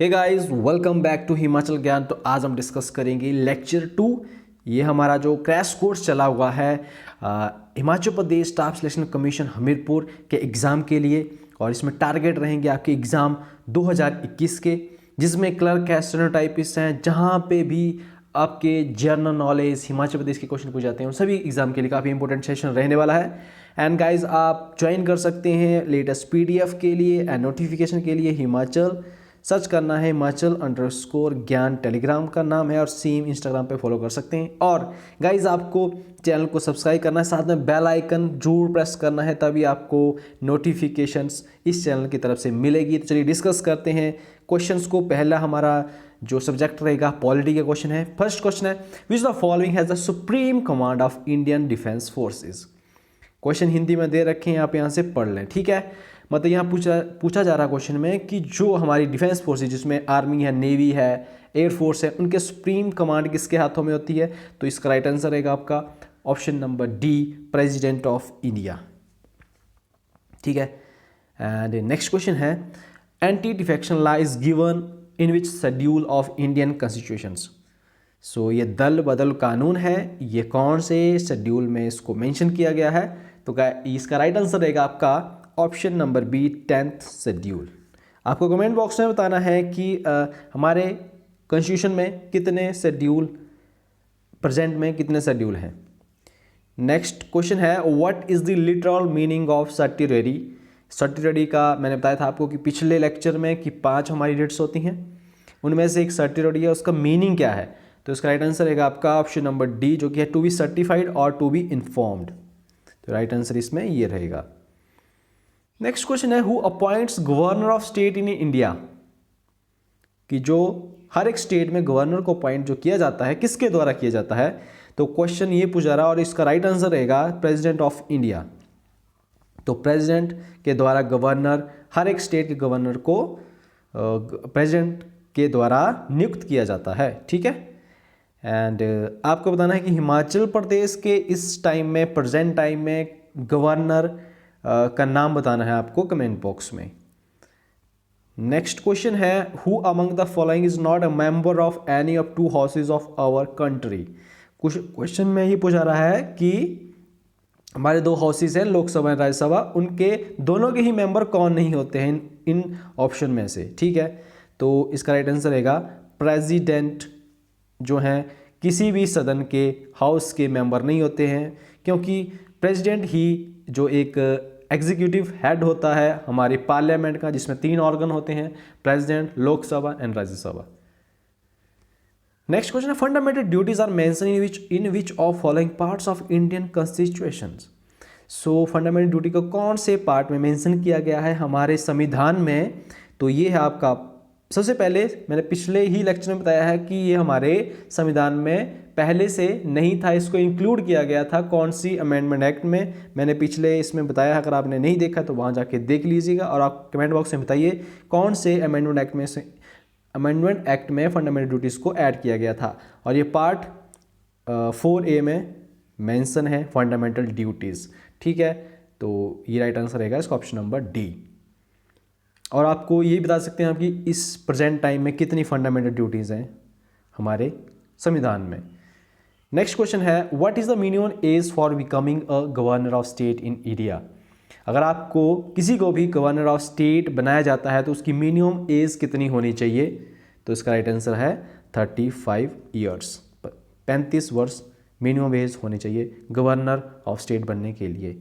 Hey guys, welcome back to Himachal Gyan. तो आज हम डिस्कस करेंगे लेक्चर 2। ये हमारा जो क्रैश कोर्स चला हुआ है Himachal Pradesh staff selection commission Hamirpur के एग्ज़ाम के लिए, और इसमें टारगेट रहेंगे आपके एग्ज़ाम 2021 के, जिसमें क्लर्क है, स्टेनोटाइपिस्ट हैं, जहाँ पे भी आपके जनरल नॉलेज हिमाचल प्रदेश के क्वेश्चन पूछे जाते हैं उन सभी एग्जाम के लिए काफ़ी इंपॉर्टेंट सेशन रहने वाला है। एंड गाइज, आप ज्वाइन कर सकते हैं लेटेस्ट पीडीएफ के लिए एंड नोटिफिकेशन के लिए हिमाचल सर्च करना है, हिमाचल_ज्ञान टेलीग्राम का नाम है, और सेम इंस्टाग्राम पे फॉलो कर सकते हैं। और गाइज, आपको चैनल को सब्सक्राइब करना है, साथ में बेल आइकन जरूर प्रेस करना है, तभी आपको नोटिफिकेशंस इस चैनल की तरफ से मिलेगी। तो चलिए डिस्कस करते हैं क्वेश्चंस को। पहला हमारा जो सब्जेक्ट रहेगा पॉलिटी का क्वेश्चन है। फर्स्ट क्वेश्चन है, which the following has the supreme command of Indian defence forces. Question Hindi में दे रखे हैं, आप यहाँ से पढ़ लें, ठीक है। मतलब यहाँ पूछा जा रहा क्वेश्चन में कि जो हमारी डिफेंस फोर्सेज, जिसमें आर्मी है, नेवी है, एयरफोर्स है, उनके सुप्रीम कमांड किसके हाथों में होती है। तो इसका राइट आंसर रहेगा आपका option number D, president of India, ठीक है। एंड नेक्स्ट क्वेश्चन है, anti defection law is given in which schedule of Indian constitutions. So ये दल बदल कानून है, ये कौन से शेड्यूल में इसको मेंशन किया गया है। तो इसका राइट आंसर रहेगा आपका option number B, 10th schedule. आपको कमेंट बॉक्स में बताना है कि हमारे कॉन्स्टिट्यूशन में कितने शेड्यूल, प्रेजेंट में कितने शेड्यूल हैं। नेक्स्ट क्वेश्चन है, what is the literal meaning of certiorari. Certiorari का मैंने बताया था आपको कि पिछले लेक्चर में कि 5 हमारी डेट्स होती हैं, उनमें से एक सर्टिलरी है, उसका मीनिंग क्या है। तो इसका राइट आंसर रहेगा आपका ऑप्शन नंबर डी, जो कि है टू बी सर्टिफाइड और टू बी इन्फॉर्म्ड। तो राइट आंसर इसमें ये रहेगा। नेक्स्ट क्वेश्चन है, who appoints governor of state in India. कि जो हर एक स्टेट में गवर्नर को अपॉइंट जो किया जाता है, किसके द्वारा किया जाता है। तो क्वेश्चन ये पूछा रहा, और इसका राइट आंसर रहेगा प्रेसिडेंट ऑफ इंडिया। तो प्रेसिडेंट के द्वारा गवर्नर, हर एक स्टेट के गवर्नर को प्रेसिडेंट के द्वारा नियुक्त किया जाता है, ठीक है। एंड आपको बताना है कि हिमाचल प्रदेश के इस टाइम में, प्रेजेंट टाइम में, गवर्नर का नाम बताना है आपको कमेंट बॉक्स में। नेक्स्ट क्वेश्चन है, who among the following is not a member of any of 2 houses of our country. कुछ क्वेश्चन में ये पूछा रहा है कि हमारे 2 हाउसेज हैं, लोकसभा और राज्यसभा, उनके दोनों के ही मेंबर कौन नहीं होते हैं इन ऑप्शन में से, ठीक है। तो इसका राइट आंसर रहेगा प्रेसिडेंट जो हैं किसी भी सदन के हाउस के मेंबर नहीं होते हैं, क्योंकि प्रेसिडेंट ही जो एक एग्जीक्यूटिव हेड होता है हमारी पार्लियामेंट का, जिसमें 3 ऑर्गन होते हैं, president, Lok Sabha and Rajya Sabha. Next question है, fundamental duties are mention in which of following parts of Indian constitution. So fundamental duty को कौन से पार्ट में मेंशन किया गया है हमारे संविधान में। तो ये है आपका, सबसे पहले मैंने पिछले ही लेक्चर में बताया है कि ये हमारे संविधान में पहले से नहीं था, इसको इंक्लूड किया गया था कौन सी अमेंडमेंट एक्ट में, मैंने पिछले इसमें बताया। अगर आपने नहीं देखा तो वहाँ जाके देख लीजिएगा, और आप कमेंट बॉक्स में बताइए कौन से अमेंडमेंट एक्ट में फंडामेंटल ड्यूटीज़ को ऐड किया गया था। और ये पार्ट 4A में मेंशन है फंडामेंटल ड्यूटीज़, ठीक है। तो ये राइट आंसर रहेगा इसका ऑप्शन नंबर डी। और आपको ये बता सकते हैं आप कि इस प्रेजेंट टाइम में कितनी फंडामेंटल ड्यूटीज़ हैं हमारे संविधान में। नेक्स्ट क्वेश्चन है, what is the minimum age for becoming a governor of state in India. अगर आपको किसी को भी गवर्नर ऑफ स्टेट बनाया जाता है तो उसकी मिनिमम एज कितनी होनी चाहिए। तो इसका राइट आंसर है 35 ईयर्स, 35 वर्ष मिनिमम एज होनी चाहिए गवर्नर ऑफ स्टेट बनने के लिए।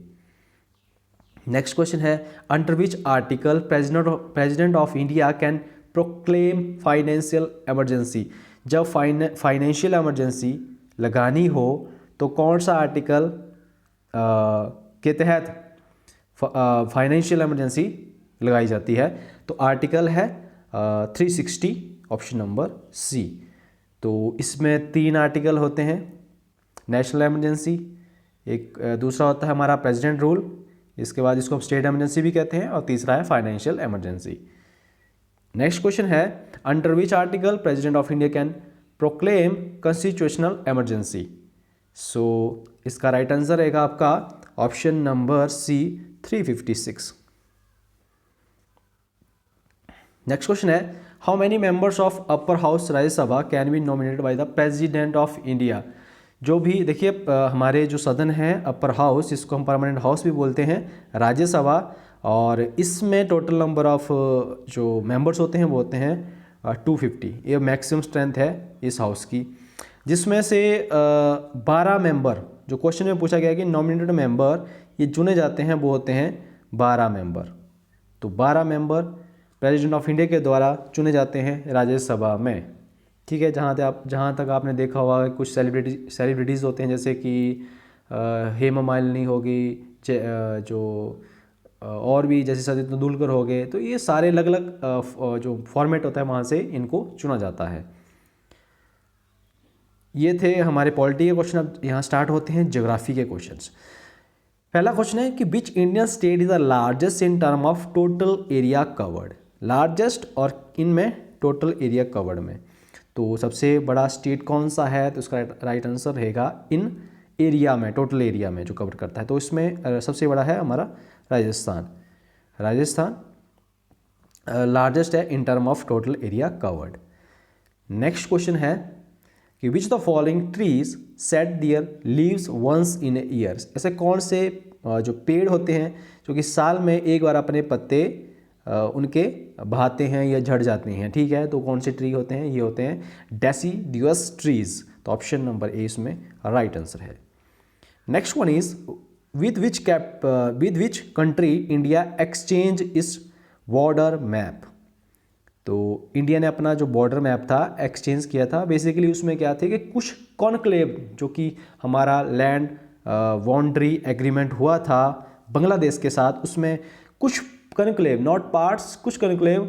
नेक्स्ट क्वेश्चन है, under which article president of India can proclaim financial emergency. जब फाइनेंशियल इमरजेंसी लगानी हो तो कौन सा आर्टिकल के तहत फाइनेंशियल इमरजेंसी लगाई जाती है। तो आर्टिकल है 360, ऑप्शन नंबर सी। तो इसमें 3 आर्टिकल होते हैं, नेशनल इमरजेंसी, एक दूसरा होता है हमारा प्रेसिडेंट रूल, इसके बाद इसको हम स्टेट इमरजेंसी भी कहते हैं, और तीसरा है फाइनेंशियल इमरजेंसी। नेक्स्ट क्वेश्चन है, under which article president of India can proclaim constitutional emergency. So इसका राइट आंसर रहेगा आपका option number C, 356। Next question है, how many members of upper house Rajya Sabha can be nominated by the president of India. जो भी देखिए हमारे जो सदन है अपर हाउस, इसको हम परमानेंट हाउस भी बोलते हैं, राज्यसभा, और इसमें टोटल नंबर ऑफ जो मेंबर्स होते हैं वो होते हैं 250। ये मैक्सिमम स्ट्रेंथ है इस हाउस की, जिसमें से 12 मेंबर, जो क्वेश्चन में पूछा गया है कि नॉमिनेटेड मेंबर ये चुने जाते हैं, वो होते हैं 12 मेंबर। तो 12 मेंबर प्रेसिडेंट ऑफ इंडिया के द्वारा चुने जाते हैं राज्यसभा में। ठीक है, जहाँ तक आपने देखा होगा कुछ सेलिब्रिटीज़ होते हैं, जैसे कि हेमा मालिनी होगी, जो और भी जैसे सचिन तेंदुलकर हो गए, तो ये सारे अलग अलग जो फॉर्मेट होता है वहाँ से इनको चुना जाता है। ये थे हमारे पॉलिटी के क्वेश्चन। अब यहाँ स्टार्ट होते हैं ज्योग्राफी के क्वेश्चंस। पहला क्वेश्चन है कि which Indian state is the largest in term of total area covered. Largest और इनमें टोटल एरिया कवर्ड में, तो सबसे बड़ा स्टेट कौन सा है, तो इसका राइट आंसर रहेगा इन एरिया में, टोटल एरिया में जो कवर करता है। तो इसमें सबसे बड़ा है हमारा राजस्थान। राजस्थान लार्जेस्ट है in term of total area covered. Next question है कि which the following trees set their leaves once in a years. ऐसे कौन से जो पेड़ होते हैं जो कि साल में एक बार अपने पत्ते उनके बहाते हैं या झड़ जाते हैं। ठीक है, तो कौन से ट्री होते हैं, ये होते हैं डेसिडुअस ट्रीज। तो ऑप्शन नंबर ए इसमें राइट आंसर है। Next one is with which country India exchange इस बॉर्डर मैप। तो इंडिया ने अपना जो बॉर्डर मैप था एक्सचेंज किया था। बेसिकली उसमें क्या थे कि कुछ कॉन्क्लेव, जो कि हमारा लैंड बाउंड्री एग्रीमेंट हुआ था बांग्लादेश के साथ, उसमें कुछ कॉन्क्लेव, नॉट पार्ट्स, कुछ कॉन्क्लेव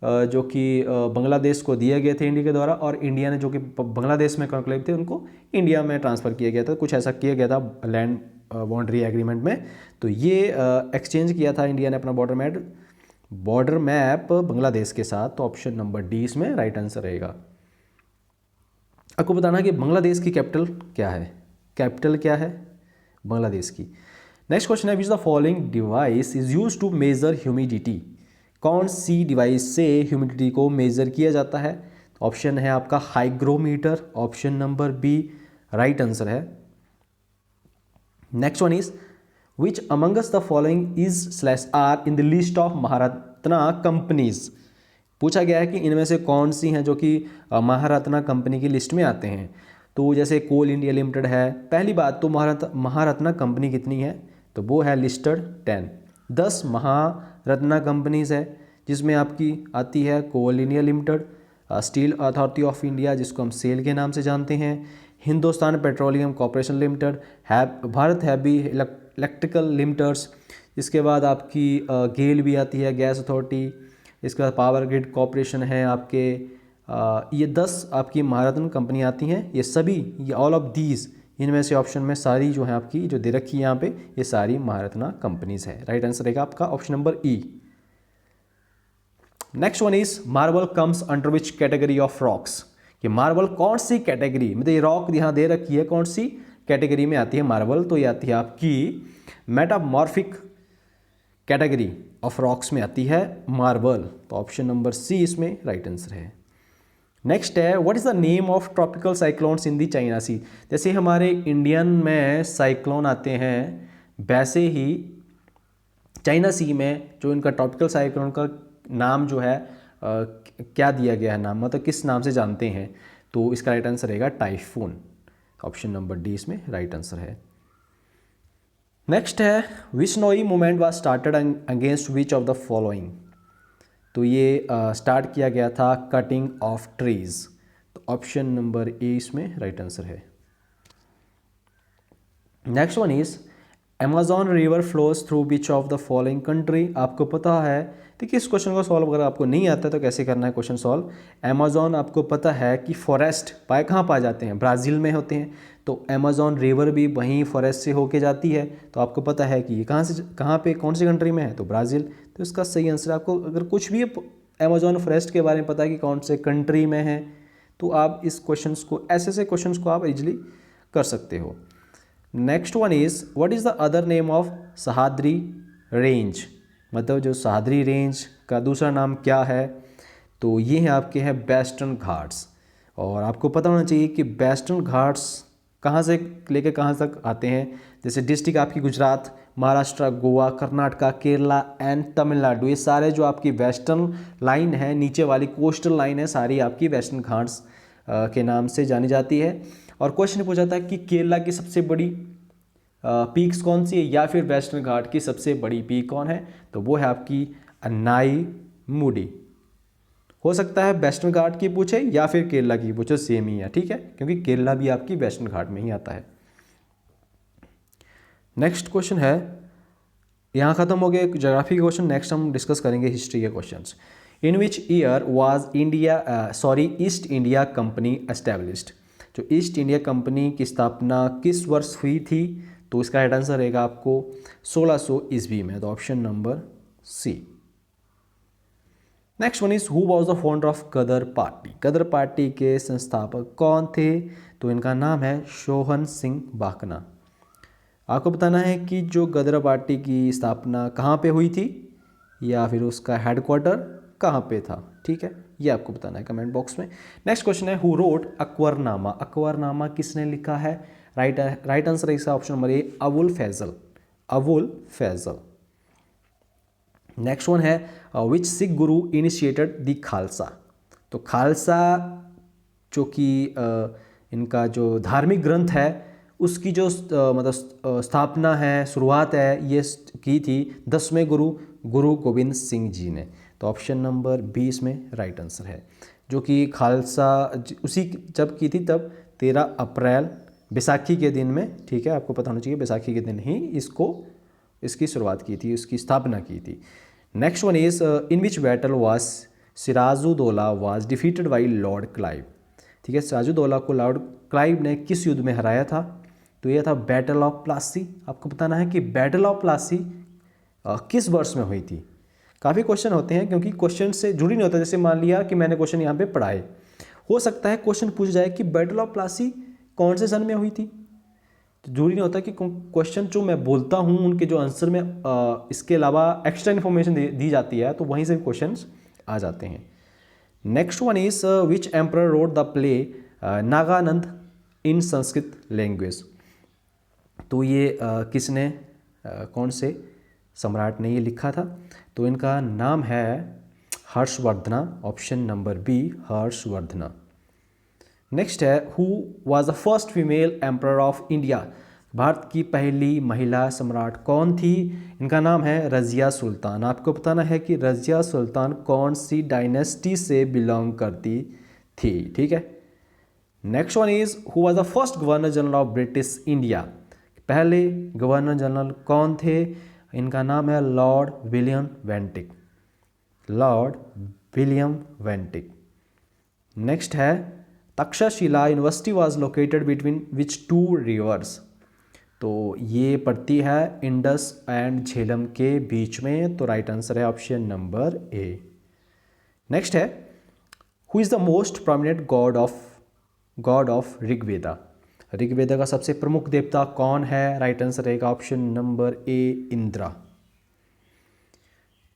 जो कि बांग्लादेश को दिए गए थे इंडिया के द्वारा, और इंडिया ने जो कि बांग्लादेश में कॉन्क्लेव थे उनको इंडिया में ट्रांसफ़र किया गया था। कुछ ऐसा किया गया था लैंड बाउंड्री एग्रीमेंट में। तो ये एक्सचेंज किया था इंडिया ने अपना बॉर्डर मैप बांग्लादेश के साथ। तो ऑप्शन नंबर डी इसमें राइट आंसर रहेगा। आपको बताना कि बांग्लादेश की कैपिटल क्या है, कैपिटल क्या है बांग्लादेश की। नेक्स्ट क्वेश्चन है which the following device is use to measure humidity. कौन सी डिवाइस से ह्यूमिडिटी को मेजर किया जाता है। ऑप्शन है आपका hygrometer, option number B right answer है। Next one is which amongst the following is slash are in the list of Maharatna companies. पूछा गया है कि इनमें से कौन सी हैं जो कि महारत्ना कंपनी की लिस्ट में आते हैं। तो जैसे कोल इंडिया लिमिटेड है। पहली बात तो महारत्ना कंपनी कितनी है, तो वो है लिस्टेड 10 महारत्ना कंपनीज है, जिसमें आपकी आती है Coal India Limited, Steel Authority of India जिसको हम सेल के नाम से जानते हैं, Hindustan Petroleum Corporation Limited, Bharat Heavy Electrical Limiteds, इसके बाद आपकी गेल भी आती है गैस अथॉरिटी, इसके बाद पावर ग्रिड कॉरपोरेशन है आपके। ये 10 आपकी महारत्न कंपनी आती हैं। ये सभी, ये ऑल ऑफ दीज, इनमें से ऑप्शन में सारी जो है आपकी जो दे रखी है यहाँ पे, ये सारी महारत्ना कंपनीज है। राइट आंसर रहेगा आपका option number E. Next one is marble comes under which category of rocks. कि मार्बल कौन सी कैटेगरी, मतलब ये रॉक यहाँ दे रखी है कौन सी कैटेगरी में आती है मार्बल, तो ये आती है आपकी मेटामॉर्फिक कैटेगरी ऑफ रॉक्स में आती है मार्बल। तो ऑप्शन नंबर सी इसमें राइट आंसर है। नेक्स्ट है what is the name of tropical cyclones in the China sea. जैसे हमारे इंडियन में साइक्लोन आते हैं, वैसे ही चाइना सी में जो इनका ट्रॉपिकल साइक्लोन का नाम जो है क्या दिया गया है नाम, मतलब किस नाम से जानते हैं, तो इसका राइट आंसर रहेगा टाइफून। ऑप्शन नंबर डी इसमें राइट आंसर है। नेक्स्ट है Bishnoi movement was started against which of the following. तो ये स्टार्ट किया गया था कटिंग ऑफ ट्रीज। तो ऑप्शन नंबर ए इसमें राइट आंसर है। Next one is Amazon river flows through which of the following country. आपको पता है, देखिए इस क्वेश्चन को सॉल्व अगर आपको नहीं आता तो कैसे करना है क्वेश्चन सॉल्व। अमेजॉन आपको पता है कि फॉरेस्ट कहाँ पाए जाते हैं, ब्राज़ील में होते हैं। तो अमेजॉन रिवर भी वहीं फॉरेस्ट से होके जाती है। तो आपको पता है कि ये कहाँ पे कौन सी कंट्री में है, तो ब्राज़ील। तो इसका सही आंसर, आपको अगर कुछ भी अमेजॉन फॉरेस्ट के बारे में पता है कि कौन से कंट्री में है, तो आप इस क्वेश्चंस को, ऐसे क्वेश्चंस को आप इजीली कर सकते हो। Next one is what is the other name of Sahyadri range. मतलब जो सह्याद्री रेंज का दूसरा नाम क्या है, तो ये हैं आपके हैं वेस्टर्न घाट्स। और आपको पता होना चाहिए कि वेस्टर्न घाट्स कहाँ से लेकर कहाँ तक आते हैं। जैसे डिस्ट्रिक्ट आपकी गुजरात, महाराष्ट्र, गोवा, कर्नाटका, केरला एंड तमिलनाडु, ये सारे जो आपकी वेस्टर्न लाइन है, नीचे वाली कोस्टल लाइन है, सारी आपकी वेस्टर्न घाट्स के नाम से जानी जाती है। और क्वेश्चन पूछा था कि केरला की सबसे बड़ी पीक्स कौन सी है या फिर वेस्टर्न घाट की सबसे बड़ी पीक कौन है, तो वो है आपकी अन्नाई मुडी। हो सकता है वेस्टर्न घाट की पूछे या फिर केरला की पूछे, सेम ही है, ठीक है, क्योंकि केरला भी आपकी वेस्टर्न घाट में ही आता है। नेक्स्ट क्वेश्चन है, यहाँ खत्म हो गए ज्योग्राफी के क्वेश्चन। नेक्स्ट हम डिस्कस करेंगे हिस्ट्री के questions. In which year was east India company established. जो ईस्ट इंडिया कंपनी की स्थापना किस वर्ष हुई थी, तो इसका राइट आंसर रहेगा आपको 1600 ईस्वी में, तो option number C. Next one is who was the founder of Ghadar party. Ghadar party के संस्थापक कौन थे, तो इनका नाम है सोहन सिंह बाकना। आपको बताना है कि जो गदर पार्टी की स्थापना कहाँ पे हुई थी या फिर उसका हेडक्वार्टर कहाँ पे था, ठीक है, ये आपको बताना है कमेंट बॉक्स में। नेक्स्ट क्वेश्चन है हु रोट अकबरनामा। अकबरनामा किसने लिखा है, राइट आंसर है इसका option number A, Abul Fazal. Abul Fazal. Next one है which Sikh Guru initiated the Khalsa. तो खालसा जो कि इनका जो धार्मिक ग्रंथ है उसकी जो मतलब स्थापना है, शुरुआत है, ये की थी 10वें गुरु गोविंद सिंह जी ने। तो ऑप्शन नंबर 20 में राइट आंसर है, जो कि खालसा उसी जब की थी तब 13 अप्रैल बैसाखी के दिन में, ठीक है, आपको पता होना चाहिए बैसाखी के दिन ही इसकी शुरुआत की थी, इसकी स्थापना की थी। Next one is in which battle was Sirajuddaulah was defeated by Lord Clive. ठीक है, सिराजुद्दौला को लॉर्ड क्लाइव ने किस युद्ध में हराया था, तो यह था बैटल ऑफ प्लासी। आपको बताना है कि बैटल ऑफ प्लासी किस वर्ष में हुई थी। काफ़ी क्वेश्चन होते हैं क्योंकि क्वेश्चन से जुड़ी नहीं होता। जैसे मान लिया कि मैंने क्वेश्चन यहाँ पे पढ़ाए, हो सकता है क्वेश्चन पूछ जाए कि बैटल ऑफ प्लासी कौन से सन में हुई थी, तो जरूरी नहीं होता कि क्वेश्चन जो मैं बोलता हूँ उनके जो आंसर में इसके अलावा एक्स्ट्रा इन्फॉर्मेशन दी जाती है, तो वहीं से क्वेश्चन आ जाते हैं। Next one is which emperor wrote the play Naganand in Sanskrit language. तो ये किसने कौन से सम्राट ने ये लिखा था, तो इनका नाम है Harshavardhana. Option number B, Harshavardhana. Next है who was the first female emperor of India. Bharat की पहली महिला सम्राट कौन थी, इनका नाम है रजिया सुल्तान। आपको बताना है कि रजिया सुल्तान कौन सी डायनेस्टी से बिलोंग करती थी, ठीक है। Next one is who was the first governor general of British India. पहले गवर्नर जनरल कौन थे, इनका नाम है Lord William Bentinck. Lord William Bentinck. Next है Takshashila university was located between which two rivers. तो ये पड़ती है इंडस एंड झेलम के बीच में, तो राइट आंसर है ऑप्शन नंबर ए। नेक्स्ट है who is the most prominent god of Rigveda. Rigveda का सबसे प्रमुख देवता कौन है, राइट आंसर रहेगा option number A, Indra.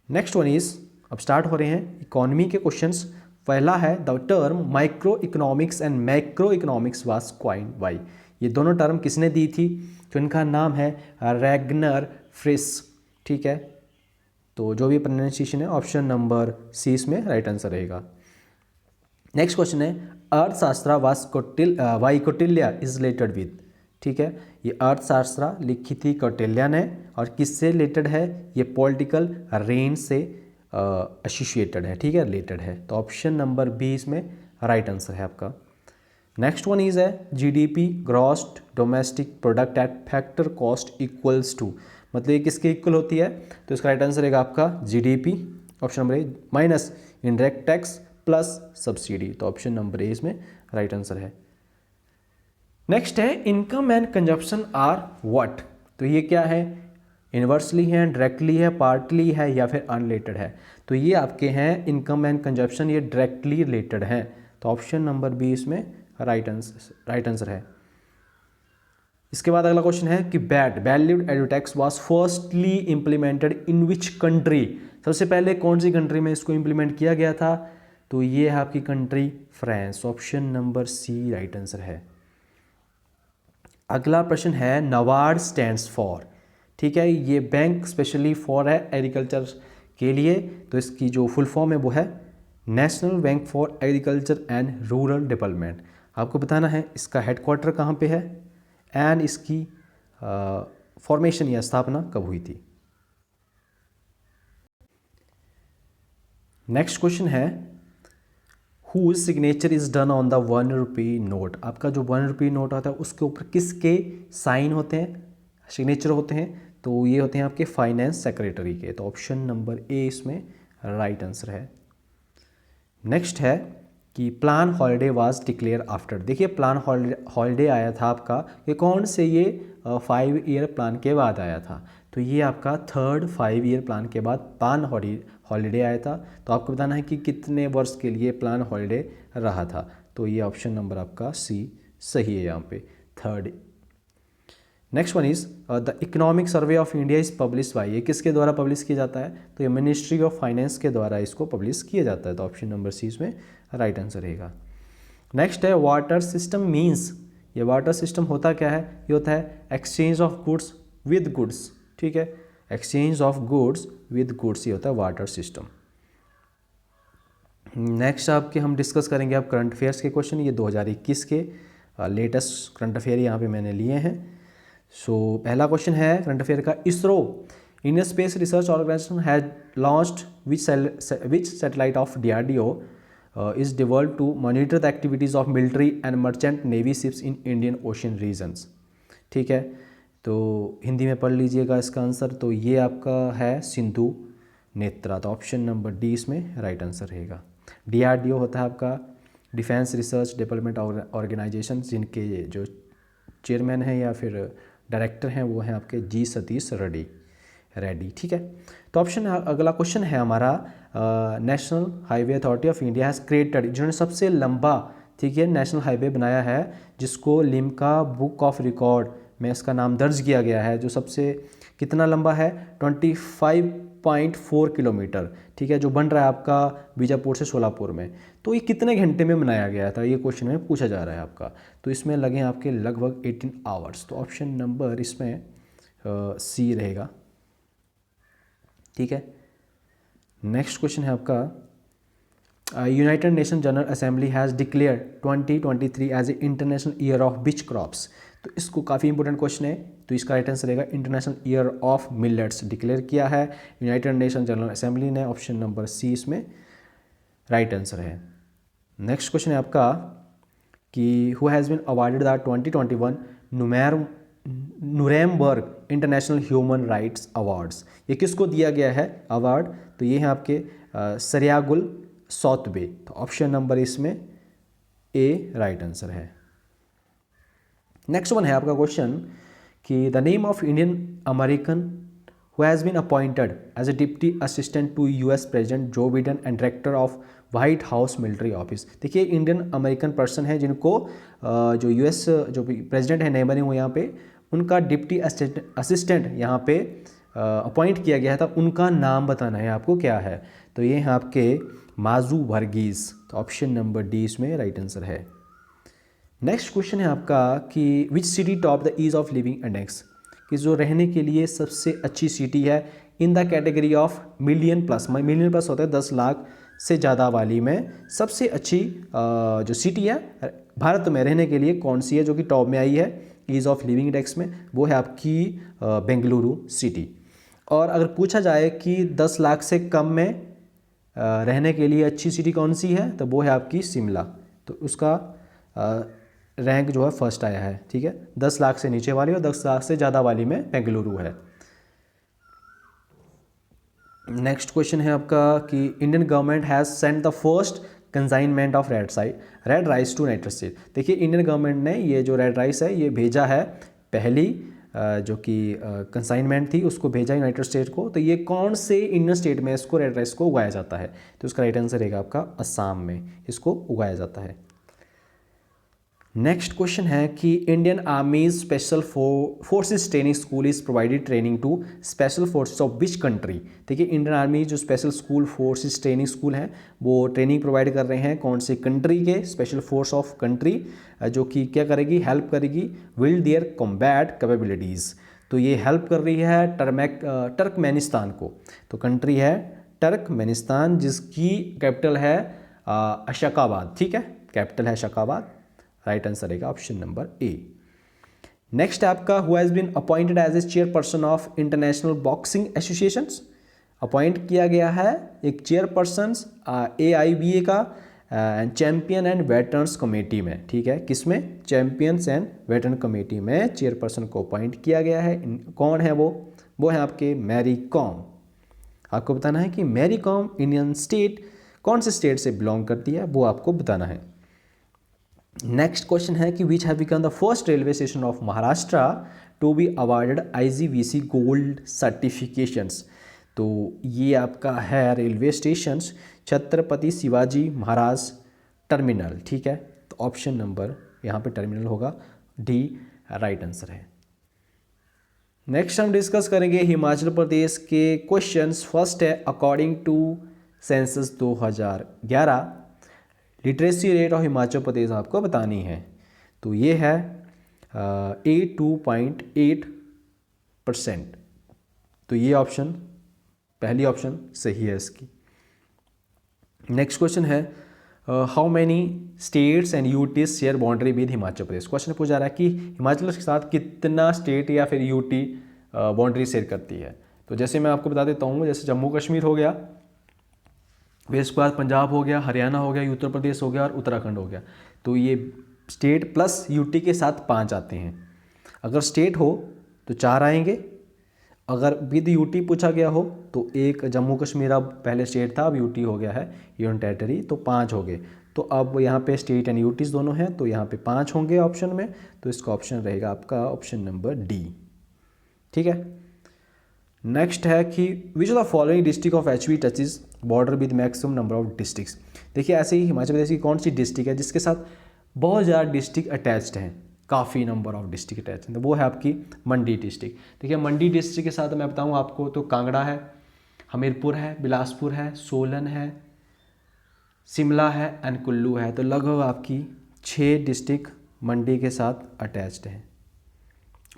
Next one is, अब स्टार्ट हो रहे हैं इकोनॉमी के क्वेश्चंस। पहला है the term micro economics and macro economics was coined by. ये दोनों टर्म किसने दी थी, तो इनका नाम है रैगनर फ्रिस, ठीक है। तो जो भी प्रोनाउंसिएशन है ऑप्शन नंबर सी इसमें राइट आंसर रहेगा। नेक्स्ट क्वेश्चन है Arthashastra by Kautilya is related with. ठीक है, ये अर्थशास्त्र लिखी थी कौटिल्य ने और किससे रिलेटेड है, ये पॉलिटिकल रेंज से एसोसिएटेड है, ठीक है, रिलेटेड है। तो ऑप्शन नंबर बी इसमें राइट आंसर है आपका। नेक्स्ट वन इज है GDP gross domestic product at factor cost equals to, मतलब ये किसके इक्वल होती है, तो इसका राइट आंसर रहेगा आपका GDP, option number A, minus indirect tax plus subsidy, तो ऑप्शन नंबर ए इसमें राइट आंसर है। नेक्स्ट है income and consumption are what. तो ये क्या है, इन्वर्सली है, डायरेक्टली है, पार्टली है या फिर अनरिलेटेड है। तो ये आपके हैं इनकम एंड कंजप्शन, ये डायरेक्टली रिलेटेड हैं, तो ऑप्शन नंबर बी इसमें राइट आंसर है। इसके बाद अगला क्वेश्चन है कि valued एडु tax was firstly implemented in which country. सबसे पहले कौन सी कंट्री में इसको इंप्लीमेंट किया गया था, तो ये है आपकी country France. Option number C right answer है। अगला प्रश्न है नाबार्ड स्टैंड्स फॉर, ठीक है, ये बैंक स्पेशली फॉर है एग्रीकल्चर के लिए, तो इसकी जो फुल फॉर्म है वो है national bank for agriculture and rural development. आपको बताना है इसका हेडक्वार्टर कहाँ पे है एंड इसकी फॉर्मेशन या स्थापना कब हुई थी। नेक्स्ट क्वेश्चन है whose signature is done on the 1 rupee note. आपका जो 1 रुपी नोट होता है उसके ऊपर किसके साइन होते हैं, सिग्नेचर होते हैं, तो ये होते हैं आपके फाइनेंस सेक्रेटरी के। तो ऑप्शन नंबर ए इसमें राइट आंसर है। नेक्स्ट है कि plan holiday was declare after. देखिए प्लान हॉलीडे आया था आपका, ये कौन से, ये 5 ईयर प्लान के बाद आया था, तो ये आपका 3rd 5 ईयर प्लान के बाद प्लान हॉलीडे आया था। तो आपको बताना है कि कितने वर्ष के लिए प्लान हॉलीडे रहा था, तो ये ऑप्शन नंबर आपका सी सही है यहाँ पे 3rd। Next one is the economic survey of India is publish by, ये किसके द्वारा पब्लिश किया जाता है, तो ये मिनिस्ट्री ऑफ फाइनेंस के द्वारा इसको पब्लिश किया जाता है। तो ऑप्शन नंबर सी इसमें राइट आंसर रहेगा। नेक्स्ट है वाटर सिस्टम मीन्स, ये वाटर सिस्टम होता क्या है, ये होता है exchange of goods with goods, ठीक है, exchange of goods with goods, ये होता है वाटर सिस्टम। नेक्स्ट आपके हम डिस्कस करेंगे आप करंट अफेयर्स के क्वेश्चन, ये 2021 के लेटेस्ट करंट अफेयर यहाँ पे मैंने लिए हैं। सो पहला क्वेश्चन है करंट अफेयर का, ISRO Indian space research organisation has launched which satellite of DRDO is developed to monitor the activities of military and merchant navy ships in Indian ocean regions, ठीक है, तो हिंदी में पढ़ लीजिएगा इसका आंसर। तो ये आपका है सिंधु नेत्रा, तो ऑप्शन नंबर डी इसमें राइट आंसर रहेगा। DRDO होता है आपका डिफेंस रिसर्च डेवलपमेंट ऑर्गेनाइजेशन, जिनके जो चेयरमैन हैं या फिर डायरेक्टर हैं वो हैं आपके जी सतीश रेड्डी, ठीक है। तो ऑप्शन अगला क्वेश्चन है हमारा national highway authority of India has created, जिन्होंने सबसे लंबा, ठीक है, नेशनल हाईवे बनाया है जिसको लिम्का बुक ऑफ रिकॉर्ड में इसका नाम दर्ज किया गया है, जो सबसे कितना लंबा है 25.4 किलोमीटर, ठीक है, जो बन रहा है आपका बीजापुर से सोलापुर में। तो ये कितने घंटे में बनाया गया था, ये क्वेश्चन में पूछा जा रहा है आपका। तो इसमें लगे आपके लगभग 18 आवर्स, तो ऑप्शन नंबर इसमें सी रहेगा, ठीक है। नेक्स्ट क्वेश्चन है आपका United Nation General Assembly has declare 2023 as a international year of which crops. तो इसको काफ़ी इंपॉर्टेंट क्वेश्चन है, तो इसका राइट आंसर रहेगा international year of millets declare किया है यूनाइटेड नेशन जनरल असेंबली ने। ऑप्शन नंबर सी इसमें राइट आंसर है। नेक्स्ट क्वेश्चन है आपका कि who has been awarded the 2021 Nuremberg international human rights awards, ये किसको दिया गया है अवार्ड, तो ये हैं आपके सरियागुल सौतबे। तो ऑप्शन नंबर इसमें ए राइट आंसर है। नेक्स्ट वन है आपका क्वेश्चन कि the name of Indian American who has been appointed as a deputy assistant to US president Joe Biden and director of White House military office. देखिए Indian American person है जिनको जो US जो president है नए बने हुए यहाँ पे, उनका डिप्टी असिस्टेंट यहाँ पे अपॉइंट किया गया था, उनका नाम बताना है आपको क्या है, तो ये हैं आपके माजू वर्गीज़। तो ऑप्शन नंबर डी इसमें राइट आंसर है। नेक्स्ट क्वेश्चन है आपका कि which city top the ease of living index, कि जो रहने के लिए सबसे अच्छी सिटी है in the category of million plus होता है 10 लाख से ज़्यादा वाली में, सबसे अच्छी जो सिटी है भारत में रहने के लिए कौन सी है जो कि टॉप में आई है ईज ऑफ लिविंग इंडेक्स में, वो है आपकी बेंगलुरु सिटी। और अगर पूछा जाए कि 10 लाख से कम में रहने के लिए अच्छी सिटी कौन सी है, तो वो है आपकी शिमला, तो उसका रैंक जो है फर्स्ट आया है, ठीक है। 10 लाख से नीचे वाली और 10 लाख से ज़्यादा वाली में बेंगलुरु है। नेक्स्ट क्वेश्चन है आपका कि Indian government has send the first consignment of red rice to United State. देखिए इंडियन गवर्नमेंट ने ये जो रेड राइस है ये भेजा है, पहली जो कि कंसाइनमेंट थी उसको भेजा यूनाइटेड स्टेट को। तो ये कौन से इंडियन स्टेट में इसको रेड राइस को उगाया जाता है, तो इसका राइट आंसर रहेगा आपका असम में इसको उगाया जाता है। नेक्स्ट क्वेश्चन है कि Indian army's special forces training school is provided training to special forces of which country. देखिए इंडियन आर्मी जो special school forces training school है वो ट्रेनिंग प्रोवाइड कर रहे हैं कौन से कंट्री के, स्पेशल फोर्स ऑफ कंट्री, जो कि क्या करेगी, हेल्प करेगी विल देयर कॉम्बैट कैपेबिलिटीज़। तो ये हेल्प कर रही है टर्कमेनिस्तान को। तो कंट्री है टर्कमेनिस्तान जिसकी कैपिटल है अशकाबाद। ठीक है, कैपिटल है अशकाबाद। राइट आंसर रहेगा ऑप्शन नंबर ए। नेक्स्ट आपका who has been appointed as a chairperson of international boxing associations. Appoint किया गया है एक चेयरपर्सन AIBA का चैम्पियन एंड वेटरन्स कमेटी में। ठीक है, किसमें, चैम्पियंस एंड वेटरन कमेटी में चेयरपर्सन को अपॉइंट किया गया है। कौन है वो है आपके मैरी कॉम। आपको बताना है कि मैरी कॉम इंडियन स्टेट कौन से स्टेट से बिलोंग करती है, वो आपको बताना है। नेक्स्ट क्वेश्चन है कि which have become the first railway station of Maharashtra to be awarded IGVC gold certifications. तो ये आपका है railway station Chhatrapati Shivaji Maharaj terminal. ठीक है, तो ऑप्शन नंबर यहाँ पे टर्मिनल होगा डी राइट आंसर है। नेक्स्ट हम डिस्कस करेंगे हिमाचल प्रदेश के क्वेश्चंस। फर्स्ट है according to census 2011 literacy rate of Himachal Pradesh आपको बतानी है। तो ये है 82.8%। तो ये ऑप्शन, पहली ऑप्शन सही है इसकी। नेक्स्ट क्वेश्चन है how many states and UTs share boundary with Himachal Pradesh. Question पूछा जा रहा है कि हिमाचल के साथ कितना स्टेट या फिर यूटी बाउंड्री शेयर करती है। तो जैसे मैं आपको बता देता हूँ, जैसे जम्मू कश्मीर हो गया, फिर इसके बाद पंजाब हो गया, हरियाणा हो गया, उत्तर प्रदेश हो गया और उत्तराखंड हो गया। तो ये स्टेट प्लस यूटी के साथ 5 आते हैं। अगर स्टेट हो तो 4 आएंगे, अगर विद यूटी पूछा गया हो तो एक जम्मू कश्मीर अब पहले स्टेट था, अब यूटी हो गया है यूनियन टेरिटरी, तो 5 हो गए। तो अब यहाँ पे स्टेट एंड यूटीज दोनों हैं, तो यहाँ पे 5 होंगे ऑप्शन में। तो इसका ऑप्शन रहेगा आपका ऑप्शन नंबर डी। ठीक है, नेक्स्ट है कि विच of the following district of HV touches border with maximum number of districts. देखिए ऐसे ही हिमाचल प्रदेश की कौन सी डिस्ट्रिक्ट है जिसके साथ बहुत ज़्यादा डिस्ट्रिक्ट अटैच्ड हैं, काफ़ी नंबर ऑफ डिस्ट्रिक्ट अटैच हैं, तो वो है आपकी मंडी डिस्ट्रिक्ट। देखिए मंडी डिस्ट्रिक्ट के साथ मैं बताऊँ आपको तो कांगड़ा है, हमीरपुर है, बिलासपुर है, सोलन है, शिमला है एंड कुल्लू है। तो लगभग आपकी 6 डिस्ट्रिक्ट मंडी के साथ अटैच्ड हैं,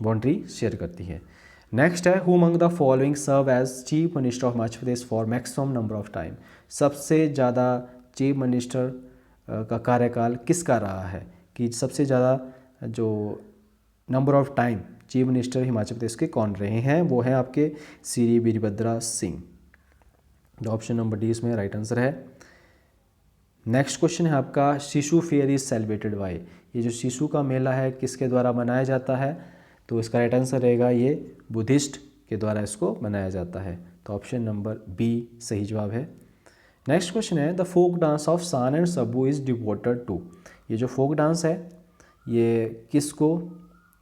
बाउंड्री शेयर करती है। नेक्स्ट है who among the following serve as chief minister of Himachal Pradesh for maximum number of time. सबसे ज़्यादा चीफ मिनिस्टर का कार्यकाल किसका रहा है, कि सबसे ज़्यादा जो number of time chief minister Himachal Pradesh के कौन रहे हैं, वो है आपके श्री वीरभद्र सिंह। तो ऑप्शन नंबर डी इसमें राइट आंसर है। नेक्स्ट क्वेश्चन है आपका शिशु फेयर इज सेलिब्रेटेड बाय। ये जो शिशु का मेला है किसके द्वारा मनाया जाता है, तो इसका राइट आंसर रहेगा ये बुद्धिस्ट के द्वारा इसको मनाया जाता है। तो ऑप्शन नंबर बी सही जवाब है। नेक्स्ट क्वेश्चन है द फोक डांस ऑफ सान एंड सबू इज़ डिवोटेड टू। ये जो फोक डांस है ये किसको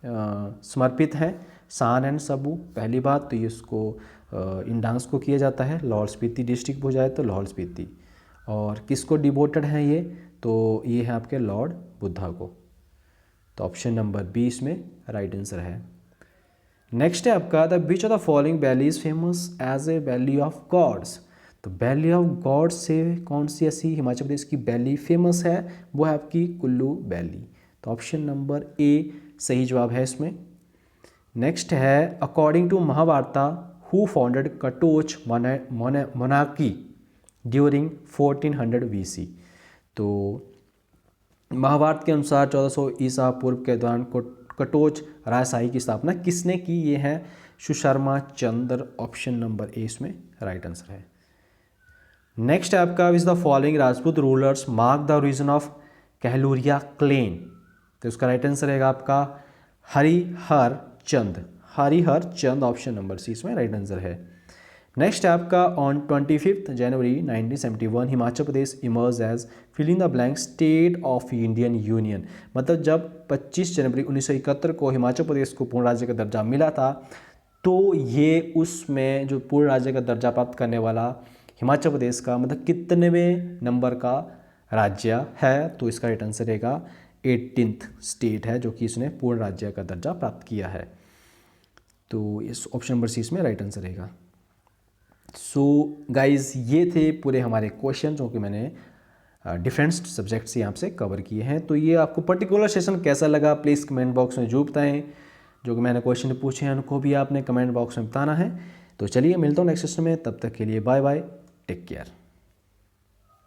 समर्पित है, सान एंड सबू। पहली बात तो ये इसको इन डांस को किया जाता है लाहौल स्पीति डिस्ट्रिक्ट हो जाए तो लाहौल स्पीति, और किसको डिवोटेड है ये, तो ये है आपके लॉर्ड बुद्धा को। तो ऑप्शन नंबर बी इसमें राइट आंसर है। नेक्स्ट है आपका the beach of the following valley is famous as a valley of gods. तो वैली ऑफ गॉड्स से कौन सी ऐसी हिमाचल प्रदेश की वैली फेमस है, वो है आपकी कुल्लू वैली। तो ऑप्शन नंबर ए सही जवाब है इसमें। नेक्स्ट है according to Mahabharata who founded Katoch monarchy during 1400 BC। तो महाभारत के अनुसार 1400 ईसा पूर्व के दौरान कटोच राजशाही की स्थापना किसने की, ये है Susharma Chandra. Option number A इसमें राइट आंसर है। नेक्स्ट है आपका which the following Rajput rulers mark the region of Kahluria clan. तो उसका राइट आंसर रहेगा आपका Harihar Chand. Harihar Chand option number C इसमें राइट आंसर है। नेक्स्ट है आपका on 25 January 1971 Himachal Pradesh emerge as fill in the blank state of Indian union. मतलब जब 25 जनवरी 1971 को हिमाचल प्रदेश को पूर्ण राज्य का दर्जा मिला था, तो ये उसमें जो पूर्ण राज्य का दर्जा प्राप्त करने वाला हिमाचल प्रदेश का मतलब कितनेवें नंबर का राज्य है, तो इसका राइट आंसर रहेगा 18th स्टेट है जो कि इसने पूर्ण राज्य का दर्जा प्राप्त किया है। तो इस ऑप्शन नंबर सी इसमें राइट आंसर रहेगा। सो गाइज ये थे पूरे हमारे क्वेश्चन जो कि मैंने डिफरेंट सब्जेक्ट से यहाँ से कवर किए हैं। तो ये आपको पर्टिकुलर सेशन कैसा लगा प्लीज़ कमेंट बॉक्स में जरूर बताएं। जो कि मैंने क्वेश्चन पूछे हैं उनको भी आपने कमेंट बॉक्स में बताना है। तो चलिए मिलता हूँ नेक्स्ट सेशन में, तब तक के लिए बाय बाय, टेक केयर।